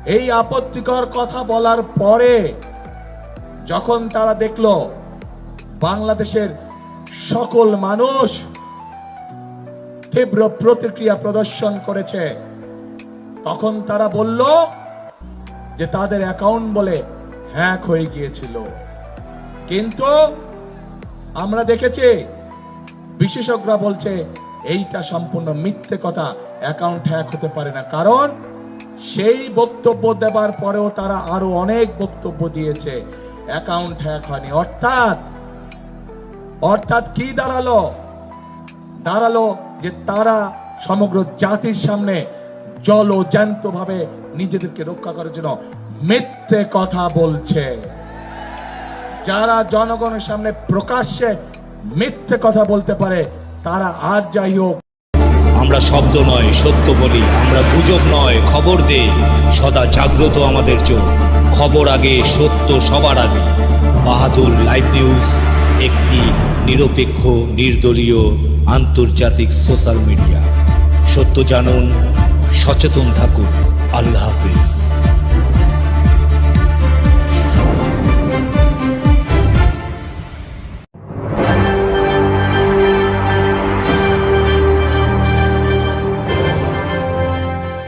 এই আপত্তিকর কথা বলার পরে যখন তারা দেখলো বাংলাদেশের সকল মানুষ তীব্র প্রতিক্রিয়া প্রদর্শন করেছে, তখন তারা বলল যে তাদের অ্যাকাউন্ট বলে হ্যাক হয়ে গিয়েছিল। কিন্তু আমরা দেখেছি বিশেষজ্ঞরা বলছে এইটা সম্পূর্ণ মিথ্যে কথা, অ্যাকাউন্ট হ্যাক হতে পারে না। কারণ সেই বক্তব্য দেবার পরেও তারা আরো অনেক বক্তব্য দিয়েছে, অ্যাকাউন্ট হ্যাক হয়নি। অর্থাৎ কি দাঁড়ালো যে তারা সমগ্র জাতির সামনে জ্যান্ত ভাবে নিজেদেরকে রক্ষা করার জন্য মিথ্যে কথা বলছে। যারা জনগণের সামনে প্রকাশ্যে মিথ্যে কথা বলতে পারে তারা আর যাই হোক। আমরা শব্দ নয় সত্য বলি, আমরা গুজব নয় খবর দেই, সদা জাগ্রত আমাদের চোখ, খবর আগে, সত্য সবার আগে। বাহাদুর লাইভ নিউজ একটি নিরপেক্ষ, নির্দলীয়, আন্তর্জাতিক সোশ্যাল মিডিয়া। সত্য জানুন, সচেতন থাকুন। আল্লাহ হাফেজ।